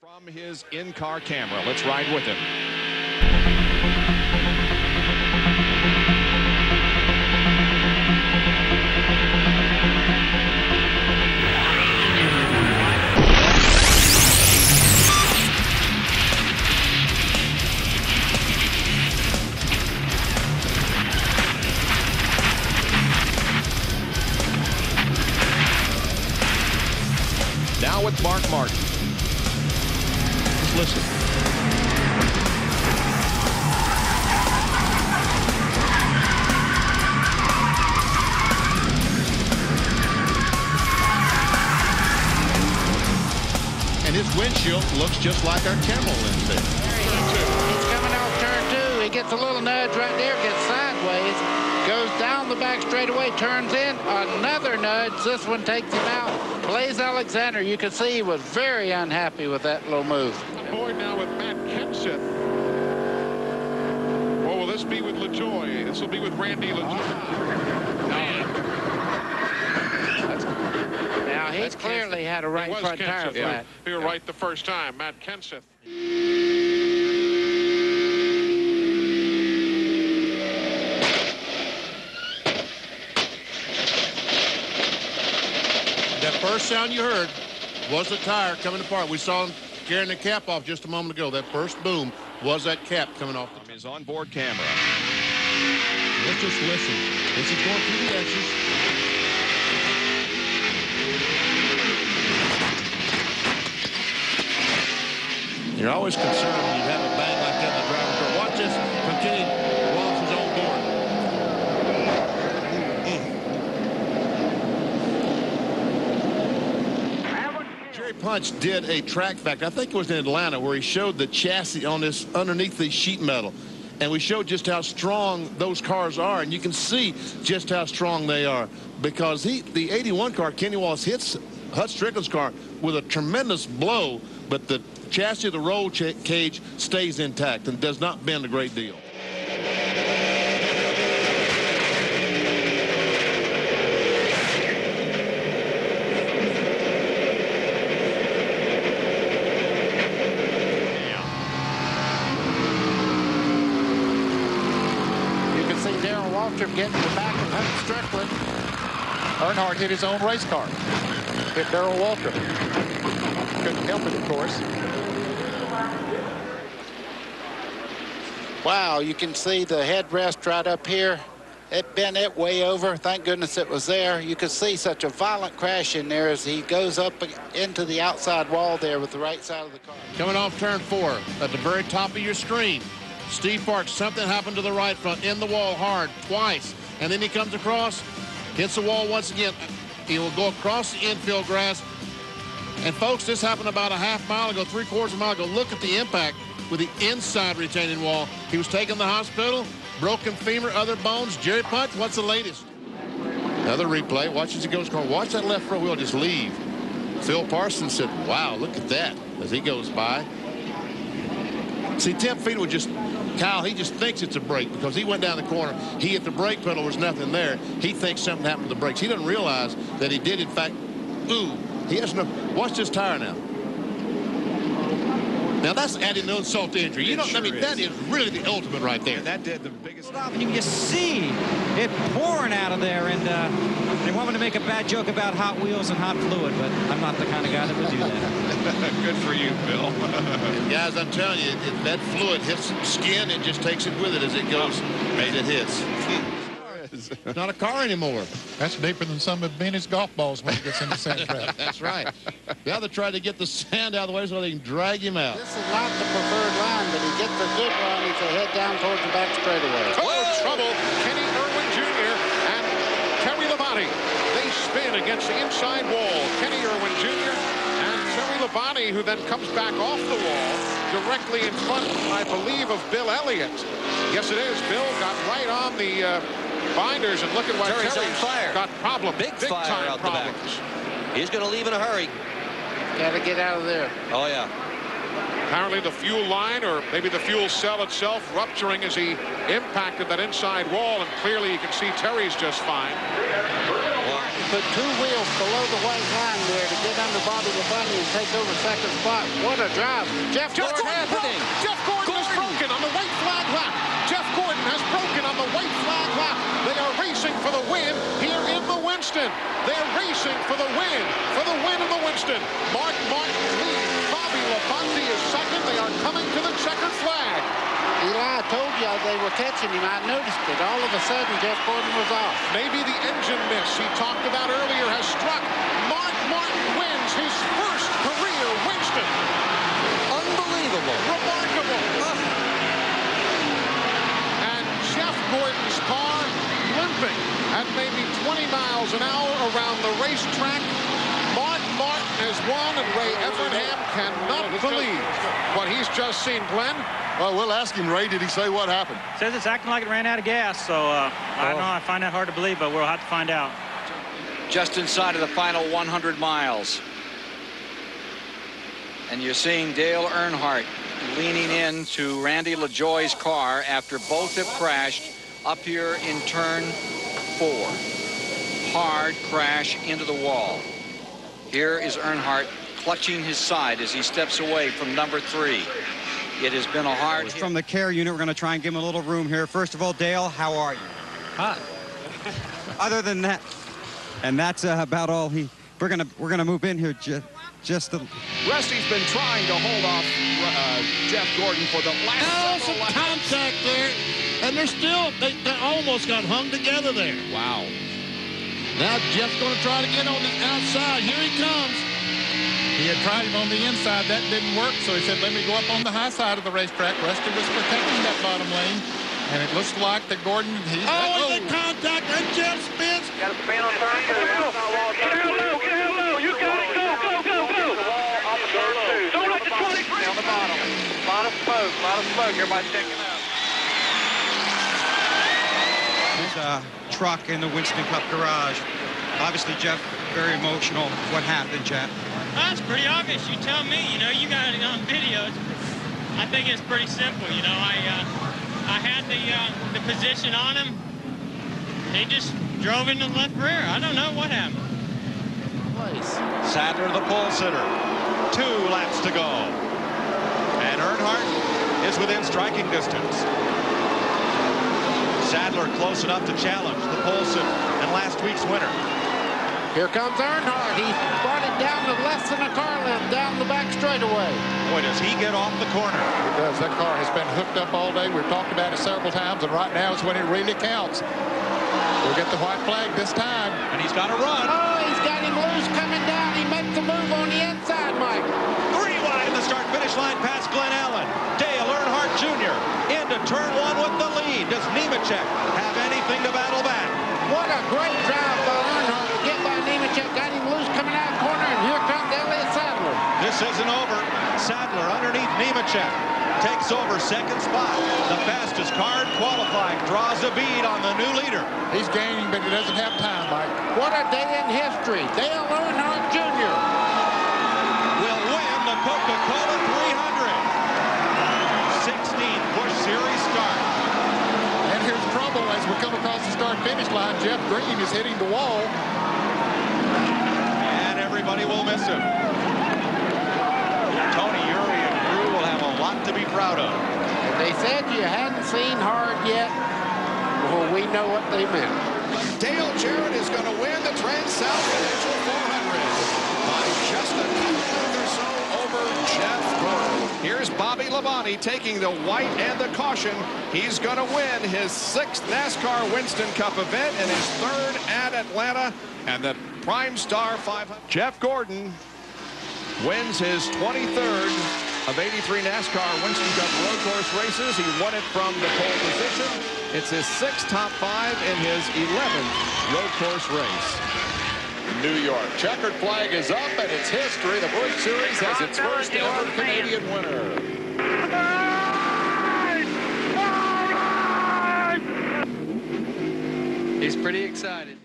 From his in-car camera, let's ride with him. Now with Mark Martin. Listen. And his windshield looks just like our camera lens there. He's coming off turn 2. He gets a little nudge right there, gets sideways, goes down the back straightaway, turns in, another nudge. This one takes him out. Blaze Alexander, you can see he was very unhappy with that little move. Board now with Matt Kenseth. Or will this be with LaJoy? This will be with Randy LaJoy. Now he clearly had a right front tire flat. He was right the first time, Matt Kenseth. That first sound you heard was the tire coming apart. We saw him carrying the cap off just a moment ago. That first boom was that cap coming off. From his onboard camera. Let's just listen. This is going through the X's. You're always concerned when you have a bang like that in the driver's door. Watch this from Kenny Wallace's own board. Jerry Punch did a track fact, I think it was in Atlanta, where he showed the chassis on this underneath the sheet metal. And we showed just how strong those cars are, and you can see just how strong they are. Because the 81 car, Kenny Wallace, hits Hut Strickland's car with a tremendous blow, but the chassis of the roll cage stays intact and does not bend a great deal. Getting the back of Hut Strickland. Earnhardt hit his own race car. Hit Darrell Walter. Couldn't help it, of course. Wow, you can see the headrest right up here. It bent it way over. Thank goodness it was there. You can see such a violent crash in there as he goes up into the outside wall there with the right side of the car. Coming off turn 4 at the very top of your screen. Steve Parks, something happened to the right front, in the wall hard twice, and then he comes across, hits the wall once again. He will go across the infield grass. And folks, this happened about a half mile ago, 3/4 mile ago. Look at the impact with the inside retaining wall. He was taken to the hospital, broken femur, other bones. Jerry Punch, what's the latest? Another replay. Watch as he goes. Watch that left front wheel just leave. Phil Parsons said, wow, look at that, as he goes by. See, Tim Feeder would just, Kyle, he just thinks it's a brake because he went down the corner. He hit the brake pedal. There's nothing there. He thinks something happened to the brakes. He doesn't realize that he did, in fact, ooh, he has no, watch this tire now. Now, that's adding no insult to injury. You know, I mean, that is really the ultimate right there. And that did the biggest. You can just see it pouring out of there, and they want me to make a bad joke about Hot Wheels and hot fluid, but I'm not the kind of guy that would do that. Good for you, Bill. Guys, I'm telling you, if that fluid hits skin, it just takes it with it as it goes, as it hits. It's not a car anymore. That's deeper than some of Benny's golf balls when he gets in the sand trap. That's right. The other tried to get the sand out of the way so they can drag him out. This is not the preferred line, but he gets a good run. He's a head down towards the back straightaway. Oh, trouble. Kenny Irwin Jr. and Terry Labonte. They spin against the inside wall. Kenny Irwin Jr. and Terry Labonte, who then comes back off the wall directly in front, I believe, of Bill Elliott. Yes, it is. Bill got right on the binders, and look at why Terry's on fire. Got problems. Big fire time out problems. the back. He's going to leave in a hurry. Got to get out of there. Oh, yeah. Apparently the fuel line, or maybe the fuel cell itself, rupturing as he impacted that inside wall, and clearly you can see Terry's just fine. Well, put 2 wheels below the white line there to get under Bobby Labonte and take over second spot. What a drive. Jeff Gordon happening. Jeff Gordon has broken on the white flag lap. Jeff Gordon has broken on the white flag lap. They are racing for the win here in the Winston. They're racing for the win in the Winston. Mark Martin leads. Bobby Labonte is second. They are coming to the checkered flag. Eli, I told you they were catching him. I noticed it. All of a sudden, Jeff Gordon was off. Maybe the engine miss he talked about earlier has struck. Mark Martin wins his first career Winston. Unbelievable. Remarkable. And Jeff Gordon's car limping at maybe 20 miles an hour around the racetrack. Mark Martin has won, and Ray Evernham cannot believe what he's just seen. Glenn? Well, we'll ask him, Ray. Did he say what happened? Says it's acting like it ran out of gas, so I don't know. I find that hard to believe, but we'll have to find out. Just inside of the final 100 miles. And you're seeing Dale Earnhardt leaning into Randy LaJoie's car after both have crashed up here in turn 4. Hard crash into the wall. Here is Earnhardt clutching his side as he steps away from number 3. It has been a hard hit. From the care unit, we're going to try and give him a little room here. First of all, Dale, how are you? Hot. Other than that, and that's about all we're gonna move in here just a. Rusty's been trying to hold off Jeff Gordon for the last Some contact there, and they're still, they almost got hung together there. Wow. Now Jeff's going to try to get on the outside. Here he comes. He had tried him on the inside. That didn't work, so he said, let me go up on the high side of the racetrack. Rusty was protecting that bottom lane, and it looks like that Gordon, he's... Oh, he's in contact, and Jeff spins. Got a spin on turn 2. Get out low, get out low. You got it. Go. Don't let the 23. On the bottom. A lot of smoke. Everybody checking out. There's a truck in the Winston Cup garage. Obviously, Jeff, very emotional. What happened, Jeff? It's pretty obvious. You tell me. You know, you got it on video. I think it's pretty simple. You know, I had the position on him. He just drove into the left rear. I don't know what happened. Sadler, the pole sitter. 2 laps to go. And Earnhardt is within striking distance. Sadler close enough to challenge the pole sitter and last week's winner. Here comes Earnhardt. He brought it down to less than a car length down the back straightaway. Boy, does he get off the corner. He does. That car has been hooked up all day. We've talked about it several times, and right now is when it really counts. We'll get the white flag this time. And he's got to run. Oh, he's got him loose coming down. He makes the move on the inside, Mike. 3 wide in the start-finish line past Glenn Allen. Dale Earnhardt Jr. into turn 1 with the lead. Does Nemechek have anything to battle back? What a great drive by Earnhardt to get by Nemechek. Got him loose coming out corner, and here comes Elliott Sadler. This isn't over. Sadler underneath Nemechek. Takes over second spot. The fastest car in qualifying draws a bead on the new leader. He's gaining, but he doesn't have time, Mike. What a day in history. Dale Earnhardt Jr. will win the Coca-Cola 300. 16th Busch Series start. And here's trouble as we come across the start-finish line. Jeff Green is hitting the wall. And everybody will miss him. Tony Eury and crew will have a lot to be proud of. If they said you hadn't seen hard yet, well, we know what they meant. Dale Jarrett is going to win the Trans-South Financial 400 by just a couple or so over Jeff Gordon. Here's Bobby Labonte taking the white and the caution. He's going to win his 6th NASCAR Winston Cup event and his 3rd at Atlanta and the Prime Star 500. Jeff Gordon wins his 23rd of 83 NASCAR Winston Cup road course races. He won it from the pole position. It's his 6th top 5 in his 11th road course race. New York. Checkered flag is up, and it's history. The Busch Series has its first ever Canadian winner. He's pretty excited.